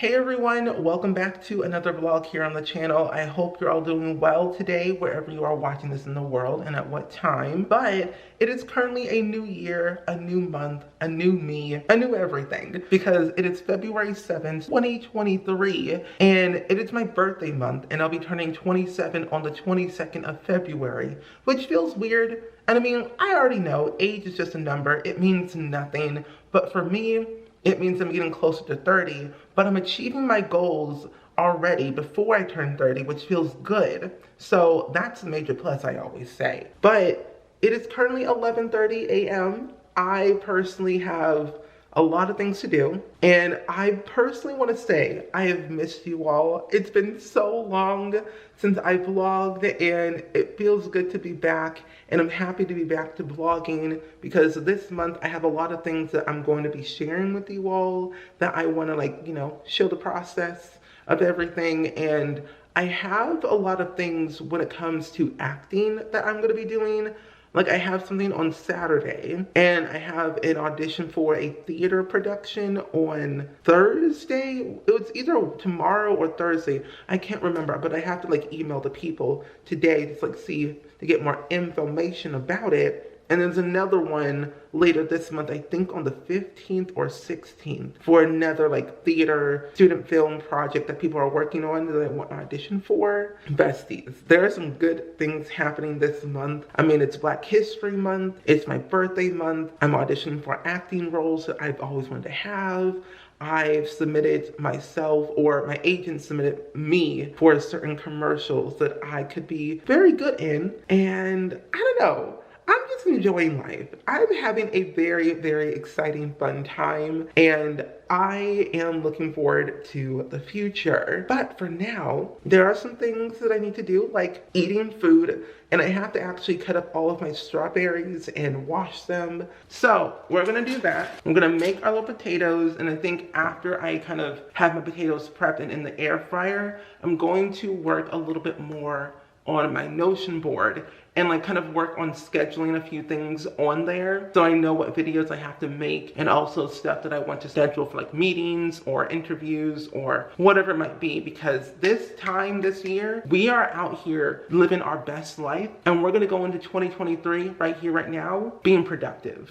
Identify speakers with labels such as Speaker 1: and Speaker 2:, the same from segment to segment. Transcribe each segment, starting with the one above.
Speaker 1: Hey everyone, welcome back to another vlog here on the channel. I hope you're all doing well today, wherever you are watching this in the world and at what time. But it is currently a new year, a new month, a new me, a new everything. Because it is February 7th, 2023, and it is my birthday month, and I'll be turning 27 on the 22nd of February, which feels weird. And I mean, I already know age is just a number, it means nothing. But for me, it means I'm getting closer to 30, but I'm achieving my goals already before I turn 30, which feels good. So that's a major plus, I always say. But it is currently 11:30 a.m. I personally have a lot of things to do, and I personally want to say I have missed you all. It's been so long since I vlogged, and it feels good to be back, and I'm happy to be back to vlogging because this month I have a lot of things that I'm going to be sharing with you all that I want to show the process of everything. And I have a lot of things when it comes to acting that I'm going to be doing. Like, I have something on Saturday, and I have an audition for a theater production on Thursday. It was either tomorrow or Thursday. I can't remember, but I have to email the people today to see to get more information about it. And there's another one later this month, I think on the 15th or 16th, for another theater student film project that people are working on that I want to audition for. Besties, there are some good things happening this month. I mean, it's Black History Month, it's my birthday month, I'm auditioning for acting roles that I've always wanted to have. I've submitted myself, or my agent submitted me for certain commercials that I could be very good in. And I don't know, I'm just enjoying life. I'm having a very, very exciting, fun time, and I am looking forward to the future. But for now, there are some things that I need to do, like eating food, and I have to actually cut up all of my strawberries and wash them. So we're gonna do that. I'm gonna make our little potatoes, and I think after I kind of have my potatoes prepped and in the air fryer, I'm going to work a little bit more on my Notion board and kind of work on scheduling a few things on there so I know what videos I have to make, and also stuff that I want to schedule for meetings or interviews or whatever it might be, because this time this year we are out here living our best life, and we're gonna go into 2023 right here right now being productive.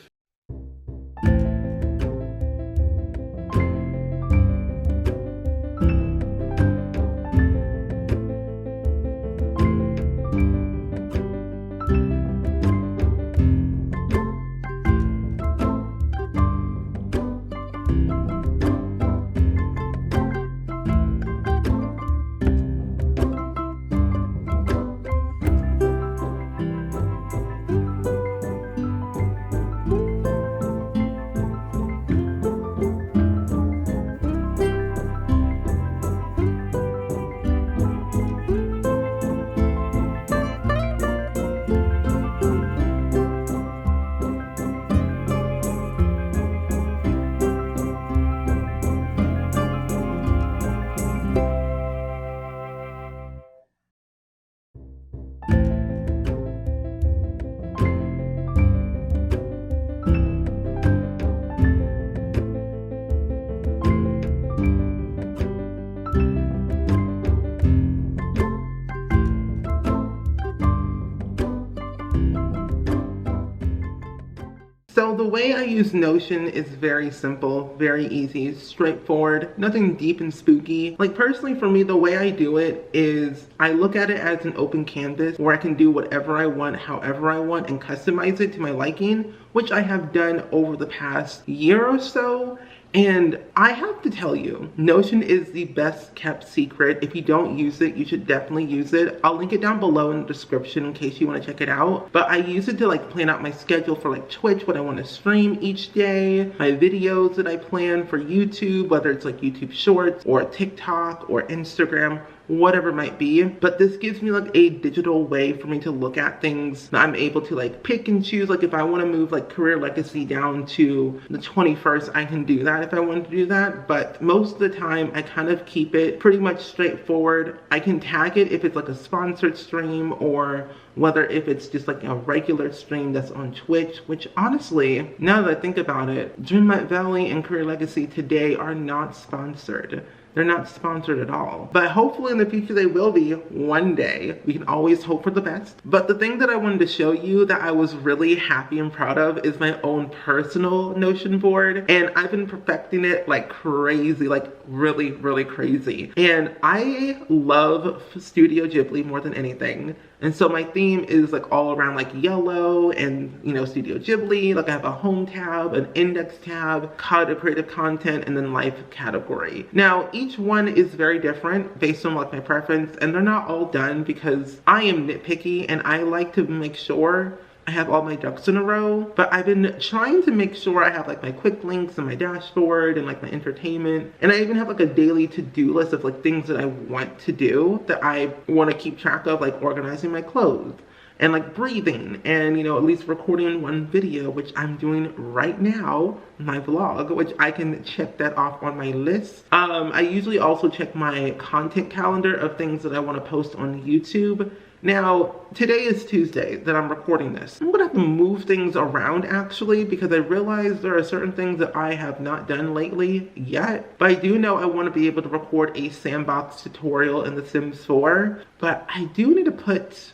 Speaker 1: So the way I use Notion is very simple, very easy, straightforward, nothing deep and spooky. Personally for me, the way I do it is I look at it as an open canvas where I can do whatever I want, however I want, and customize it to my liking, which I have done over the past year or so. And I have to tell you, Notion is the best kept secret. If you don't use it, you should definitely use it. I'll link it down below in the description in case you want to check it out. But I use it to plan out my schedule for Twitch, what I want to stream each day, my videos that I plan for YouTube, whether it's YouTube Shorts or TikTok or Instagram, whatever it might be. But this gives me a digital way for me to look at things. I'm able to pick and choose. If I want to move career legacy down to the 21st, I can do that if I want to do that. But most of the time I kind of keep it pretty much straightforward. I can tag it if it's a sponsored stream, or whether if it's just a regular stream that's on Twitch, which honestly, now that I think about it, Dreamlight Valley and Career Legacy today are not sponsored. They're not sponsored at all. But hopefully in the future they will be one day. We can always hope for the best. But the thing that I wanted to show you that I was really happy and proud of is my own personal Notion board. And I've been perfecting it like crazy, like really, really crazy. And I love Studio Ghibli more than anything. And so my theme is like all around like yellow and, you know, Studio Ghibli. Like I have a home tab, an index tab, creative content, and then life category. Now, each one is very different based on like my preference, and they're not all done because I am nitpicky and I like to make sure I have all my ducks in a row. But I've been trying to make sure I have like my quick links and my dashboard and like my entertainment. And I even have like a daily to-do list of like things that I want to do that I want to keep track of, like organizing my clothes and like breathing and, you know, at least recording one video, which I'm doing right now, my vlog, which I can check that off on my list. I usually also check my content calendar of things that I want to post on YouTube. Now, today is Tuesday that I'm recording this. I'm gonna have to move things around actually, because I realize there are certain things that I have not done lately yet. But I do know I want to be able to record a sandbox tutorial in The Sims 4. But I do need to put,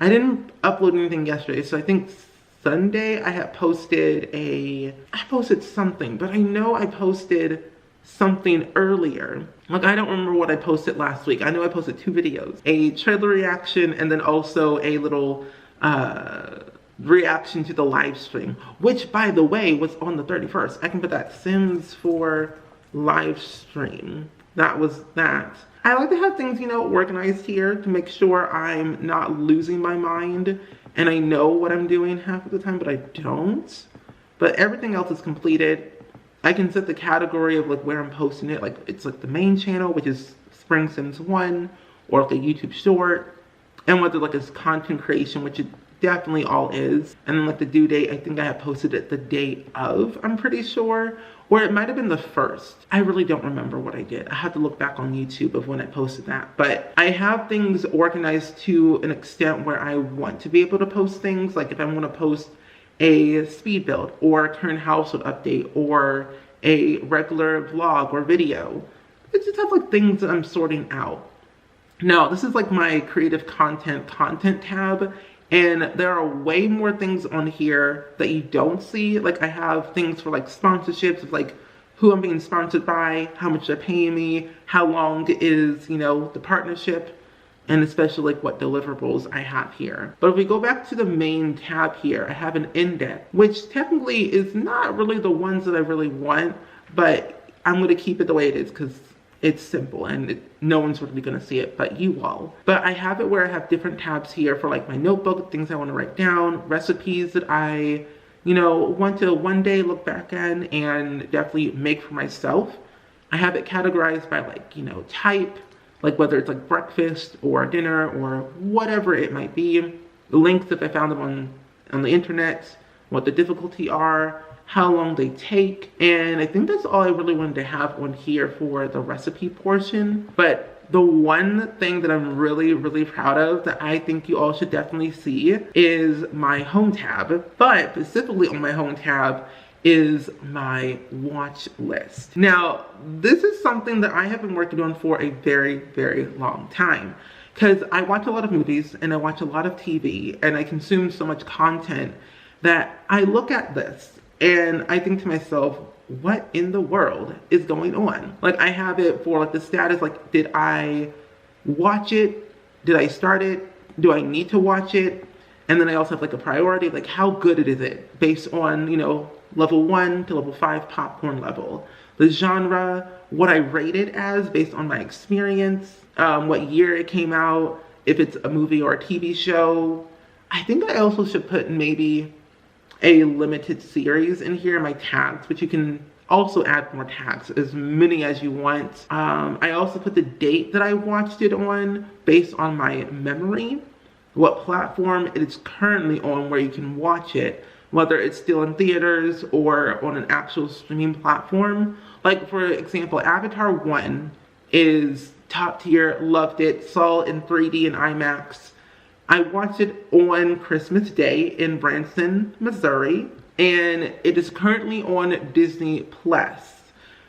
Speaker 1: I didn't upload anything yesterday, so I think Sunday I posted something, but I know I posted something earlier. Like, I don't remember what I posted last week. I know I posted 2 videos, a trailer reaction and then also a little reaction to the live stream, which by the way was on the 31st. I can put that Sims 4 live stream. That was that. I like to have things, you know, organized here to make sure I'm not losing my mind and I know what I'm doing half of the time, but I don't. But everything else is completed. I can set the category of like where I'm posting it. Like it's like the main channel, which is springsims 1, or like a YouTube short, and whether like it's content creation, which it definitely all is. And then like the due date, I think I have posted it the day of, I'm pretty sure, or it might have been the 1st. I really don't remember what I did. I have to look back on YouTube of when I posted that. But I have things organized to an extent where I want to be able to post things. Like if I want to post a speed build or a current household update or a regular vlog or video, I just have like things that I'm sorting out. Now, this is like my creative content tab, and there are way more things on here that you don't see. Like I have things for like sponsorships of like who I'm being sponsored by, how much they're paying me, how long is, you know, the partnership, and especially like what deliverables I have here. But if we go back to the main tab here, I have an index, which technically is not really the ones that I really want, but I'm gonna keep it the way it is because it's simple and no one's really gonna see it but you all. But I have it where I have different tabs here for like my notebook, things I wanna write down, recipes that I, you know, want to one day look back at and definitely make for myself. I have it categorized by like, you know, type, like whether it's like breakfast or dinner or whatever it might be. The links if I found them on the internet, what the difficulty are, how long they take. And I think that's all I really wanted to have on here for the recipe portion. But the one thing that I'm really, really proud of that I think you all should definitely see is my home tab. But specifically on my home tab is my watch list. Now, this is something that I have been working on for a very, very long time. Because I watch a lot of movies and I watch a lot of TV and I consume so much content that I look at this and I think to myself, what in the world is going on? Like I have it for like the status, like did I watch it? Did I start it? Do I need to watch it? And then I also have like a priority, like how good is it based on, you know, level 1 to level 5 popcorn level. The genre, what I rate it as based on my experience, what year it came out, if it's a movie or a TV show. I think I also should put maybe a limited series in here in my tags, but you can also add more tags, as many as you want. I also put the date that I watched it on based on my memory, what platform it is currently on where you can watch it, whether it's still in theaters or on an actual streaming platform. Like for example, Avatar 1 is top tier, loved it, saw it in 3D and IMAX. I watched it on Christmas Day in Branson, Missouri, and it is currently on Disney Plus,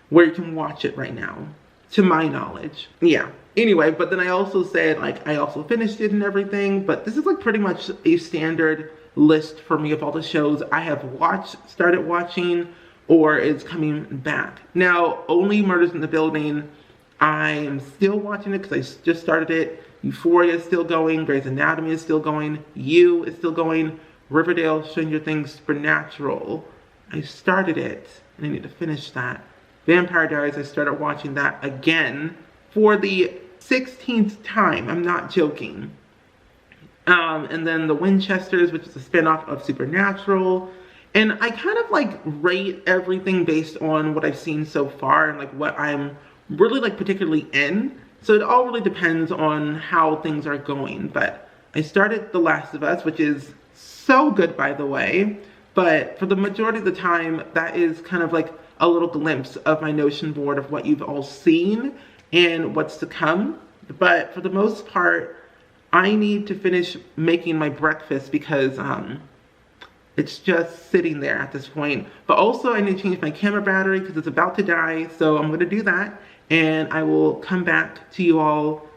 Speaker 1: where you can watch it right now. to my knowledge. Yeah. Anyway, but then I also said, like, I also finished it and everything, but this is like pretty much a standard list for me of all the shows I have started watching, or is coming back. Now, Only Murders in the Building, I am still watching it because I just started it. Euphoria is still going. Grey's Anatomy is still going. You is still going. Riverdale, Stranger Things, Supernatural. I started it, and I need to finish that. Vampire Diaries, I started watching that again for the 16th time. I'm not joking. And then The Winchesters, which is a spinoff of Supernatural. And I kind of like rate everything based on what I've seen so far and like what I'm really like particularly in. So it all really depends on how things are going. But I started The Last of Us, which is so good, by the way. But for the majority of the time, that is kind of like a little glimpse of my Notion board of what you've all seen and what's to come. But for the most part, I need to finish making my breakfast because it's just sitting there at this point. But also I need to change my camera battery because it's about to die. So I'm going to do that. And I will come back to you all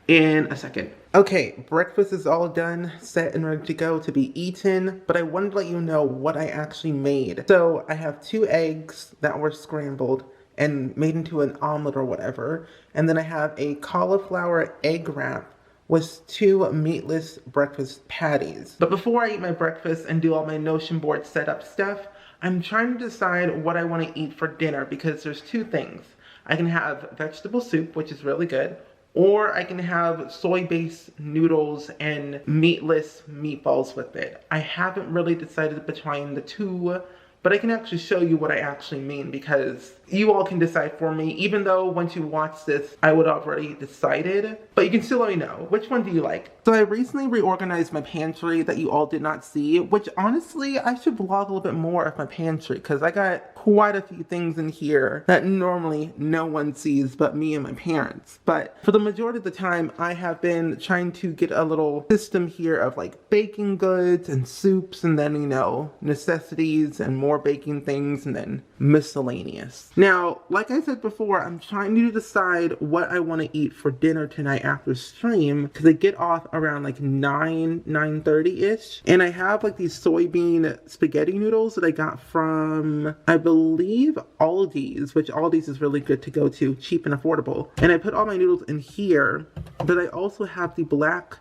Speaker 1: in a second. Okay, breakfast is all done, set and ready to go to be eaten, but I wanted to let you know what I actually made. So I have 2 eggs that were scrambled and made into an omelet or whatever, and then I have a cauliflower egg wrap with 2 meatless breakfast patties. But before I eat my breakfast and do all my Notion board setup stuff, I'm trying to decide what I want to eat for dinner because there's 2 things. I can have vegetable soup, which is really good, or I can have soy-based noodles and meatless meatballs with it. I haven't really decided between the 2, but I can actually show you what I actually mean because you all can decide for me, even though once you watch this, I would have already decided. But you can still let me know. Which one do you like? So I recently reorganized my pantry that you all did not see, which honestly, I should vlog a little bit more of my pantry because I got quite a few things in here that normally no one sees but me and my parents. But for the majority of the time, I have been trying to get a little system here of like baking goods and soups and then, you know, necessities and more baking things and then miscellaneous. Now, like I said before, I'm trying to decide what I want to eat for dinner tonight after stream because I get off around like 9:30ish, and I have like these soybean spaghetti noodles that I got from, I believe, Aldi's, which Aldi's is really good to go to, cheap and affordable. And I put all my noodles in here, but I also have the black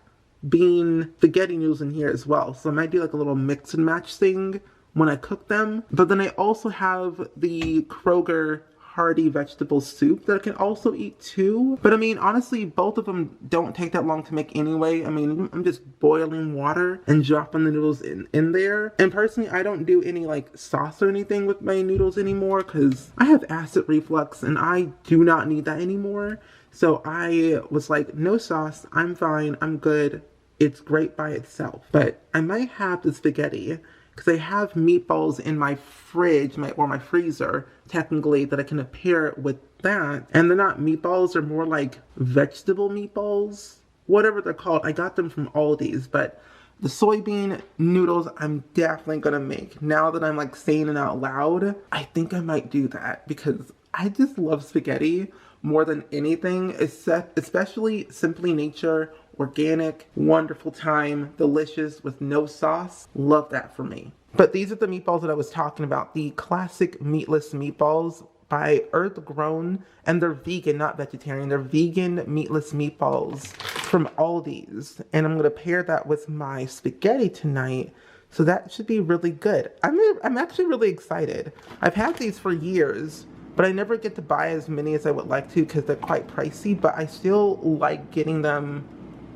Speaker 1: bean spaghetti noodles in here as well. So I might do like a little mix and match thing when I cook them. But then I also have the Kroger hearty vegetable soup that I can also eat too. But I mean, honestly, both of them don't take that long to make anyway. I mean, I'm just boiling water and dropping the noodles in there. And personally, I don't do any like sauce or anything with my noodles anymore because I have acid reflux and I do not need that anymore. So I was like, no sauce, I'm fine, I'm good. It's great by itself. But I might have the spaghetti because I have meatballs in my fridge, or my freezer, technically, that I can pair it with that. And they're not meatballs, they're more like vegetable meatballs, whatever they're called. I got them from Aldi's, but the soybean noodles I'm definitely gonna make. Now that I'm like saying it out loud, I think I might do that because I just love spaghetti more than anything, especially Simply Nature, organic, wonderful time, delicious with no sauce. Love that for me. But these are the meatballs that I was talking about, the classic meatless meatballs by Earth Grown, and they're vegan, not vegetarian. They're vegan meatless meatballs from Aldi's, and I'm gonna pair that with my spaghetti tonight. So that should be really good. I'm actually really excited. I've had these for years, but I never get to buy as many as I would like to because they're quite pricey, but I still like getting them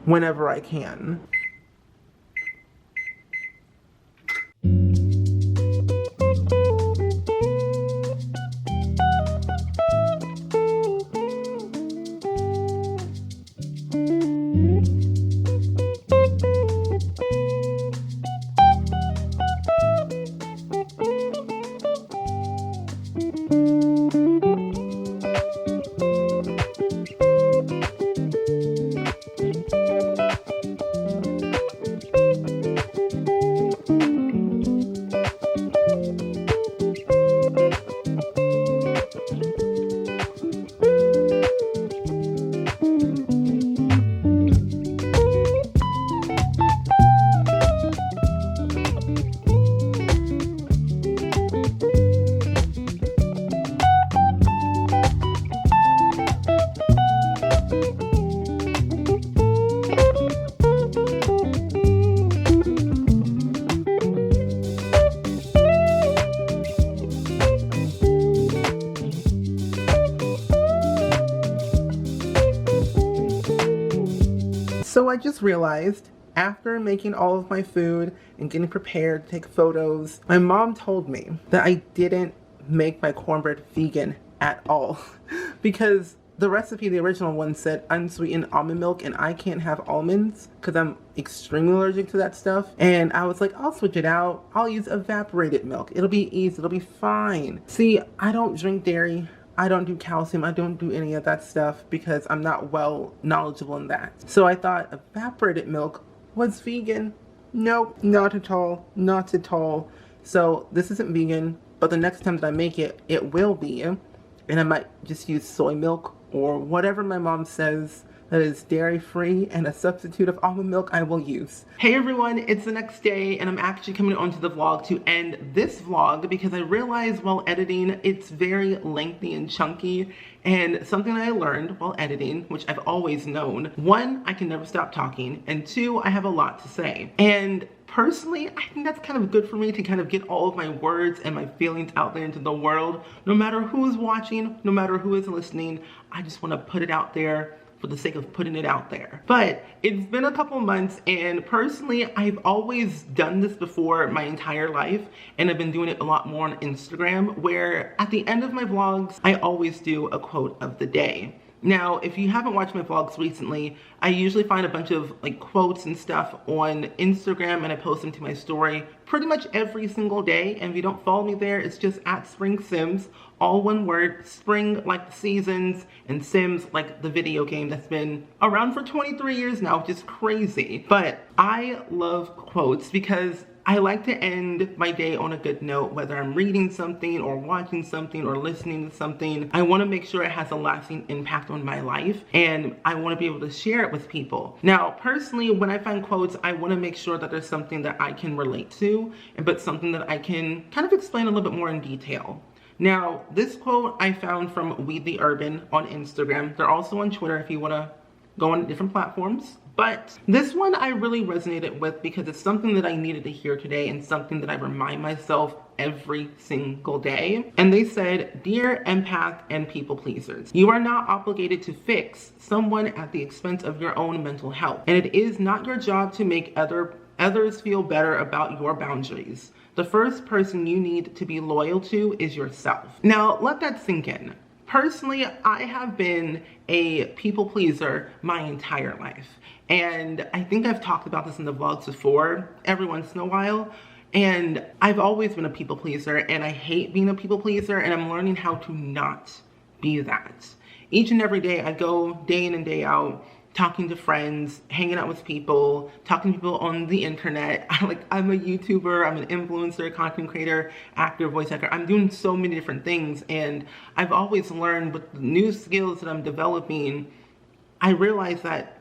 Speaker 1: whenever I can. So I just realized after making all of my food and getting prepared to take photos, my mom told me that I didn't make my cornbread vegan at all because the recipe, the original one, said unsweetened almond milk, and I can't have almonds because I'm extremely allergic to that stuff. And I was like, I'll switch it out. I'll use evaporated milk. It'll be easy. It'll be fine. See, I don't drink dairy. I don't do calcium. I don't do any of that stuff because I'm not well knowledgeable in that. So I thought evaporated milk was vegan. Nope, not at all. Not at all. So this isn't vegan, but the next time that I make it, it will be. And I might just use soy milk or whatever my mom says that is dairy-free, and a substitute of almond milk I will use. Hey everyone, it's the next day and I'm actually coming onto the vlog to end this vlog because I realized while editing it's very lengthy and chunky, and something I learned while editing, which I've always known, one, I can never stop talking, and two, I have a lot to say. And personally, I think that's kind of good for me to kind of get all of my words and my feelings out there into the world. No matter who is watching, no matter who is listening, I just want to put it out there for the sake of putting it out there. But it's been a couple months, and personally, I've always done this before my entire life, and I've been doing it a lot more on Instagram, where at the end of my vlogs, I always do a quote of the day. Now, if you haven't watched my vlogs recently, I usually find a bunch of like quotes and stuff on Instagram and I post them to my story pretty much every single day. And if you don't follow me there, it's just at springsims, all one word, spring like the seasons and sims like the video game that's been around for 23 years now, which is crazy. But I love quotes because I like to end my day on a good note, whether I'm reading something or watching something or listening to something. I want to make sure it has a lasting impact on my life, and I want to be able to share it with people. Now, personally, when I find quotes, I want to make sure that there's something that I can relate to, but something that I can kind of explain a little bit more in detail. Now, this quote I found from We the Urban on Instagram. They're also on Twitter if you want to go on different platforms. But this one I really resonated with because it's something that I needed to hear today and something that I remind myself every single day. And they said, "Dear empath and people pleasers, you are not obligated to fix someone at the expense of your own mental health. And it is not your job to make others feel better about your boundaries. The first person you need to be loyal to is yourself." Now, let that sink in. Personally, I have been a people pleaser my entire life. And I think I've talked about this in the vlogs before, every once in a while. And I've always been a people pleaser, and I hate being a people pleaser, and I'm learning how to not be that. Each and every day I go day in and day out, talking to friends, hanging out with people, talking to people on the internet. I'm a YouTuber, I'm an influencer, content creator, actor, voice actor. I'm doing so many different things, and I've always learned with the new skills that I'm developing, I realize that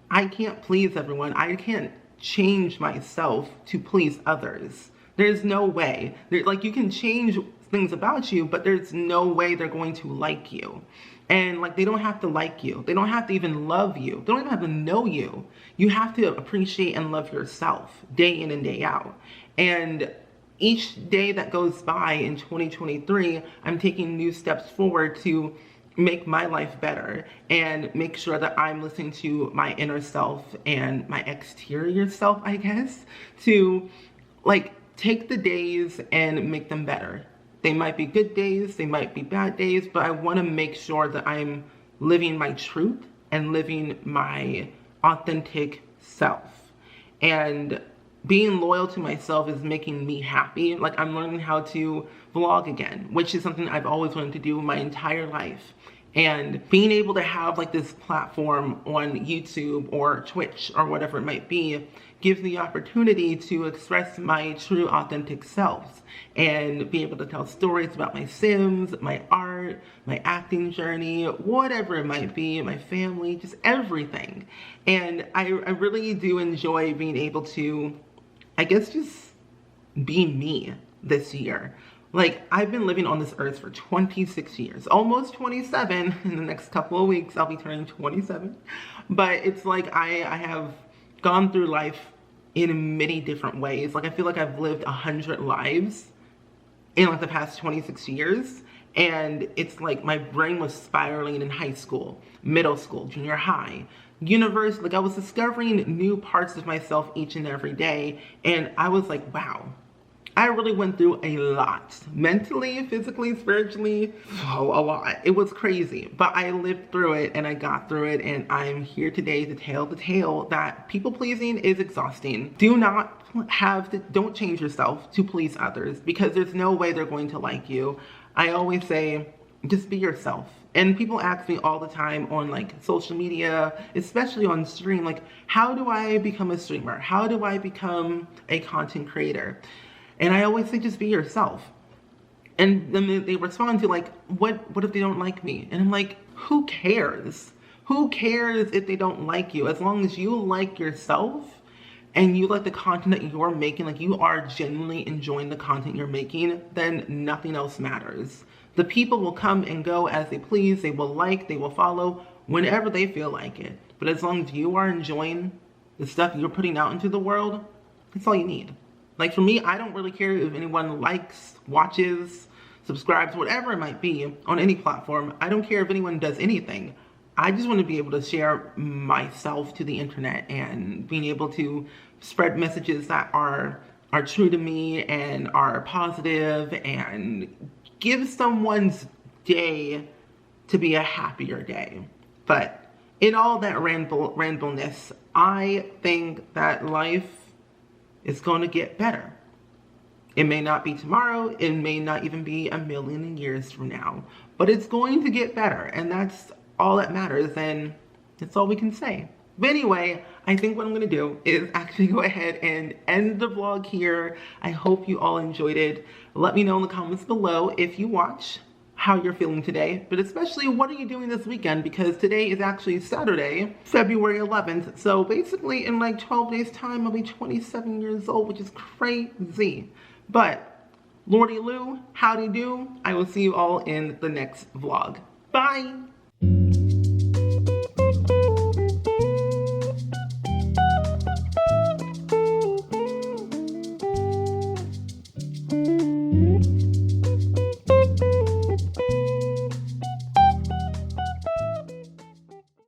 Speaker 1: I can't please everyone. I can't change myself to please others. There's no way. You can change things about you, but there's no way they're going to like you. And they don't have to like you. They don't have to even love you. They don't even have to know you. You have to appreciate and love yourself day in and day out. And each day that goes by in 2023, I'm taking new steps forward to make my life better and make sure that I'm listening to my inner self and my exterior self, I guess, to take the days and make them better. They might be good days, they might be bad days, but I want to make sure that I'm living my truth and living my authentic self. And being loyal to myself is making me happy. I'm learning how to vlog again, which is something I've always wanted to do my entire life. And being able to have this platform on YouTube or Twitch or whatever it might be gives me the opportunity to express my true authentic self and be able to tell stories about my Sims, my art, my acting journey, whatever it might be, my family, just everything. And I really do enjoy being able to, I guess, just be me this year. I've been living on this earth for 26 years, almost 27. In the next couple of weeks, I'll be turning 27. But it's I have gone through life in many different ways. I feel like I've lived 100 lives in the past 26 years. And it's like my brain was spiraling in high school, middle school, junior high, university. Like I was discovering new parts of myself each and every day. And I was like, wow, I really went through a lot, mentally, physically, spiritually, a lot. It was crazy, but I lived through it and I got through it, and I'm here today to tell the tale that people pleasing is exhausting. Don't change yourself to please others, because there's no way they're going to like you. I always say, just be yourself. And people ask me all the time on like social media, especially on stream, like, how do I become a streamer? How do I become a content creator? And I always say, just be yourself. And then they respond to like, what if they don't like me? And I'm like, who cares? Who cares if they don't like you? As long as you like yourself and you like the content that you're making, like you are genuinely enjoying the content you're making, then nothing else matters. The people will come and go as they please. They will like, they will follow whenever they feel like it. But as long as you are enjoying the stuff you're putting out into the world, that's all you need. Like for me, I don't really care if anyone likes, watches, subscribes, whatever it might be on any platform. I don't care if anyone does anything. I just want to be able to share myself to the internet and being able to spread messages that are true to me and are positive and give someone's day to be a happier day. But in all that rambleness, I think that life is going to get better. It may not be tomorrow, it may not even be a million years from now, but it's going to get better, and that's all that matters, and that's all we can say. But anyway, I think what I'm gonna do is actually go ahead and end the vlog here. I hope you all enjoyed it. Let me know in the comments below if you watch, how you're feeling today, but especially what are you doing this weekend, because today is actually Saturday, February 11th. So basically in like 12 days time, I'll be 27 years old, which is crazy. But Lordy Lou, howdy do. I will see you all in the next vlog. Bye.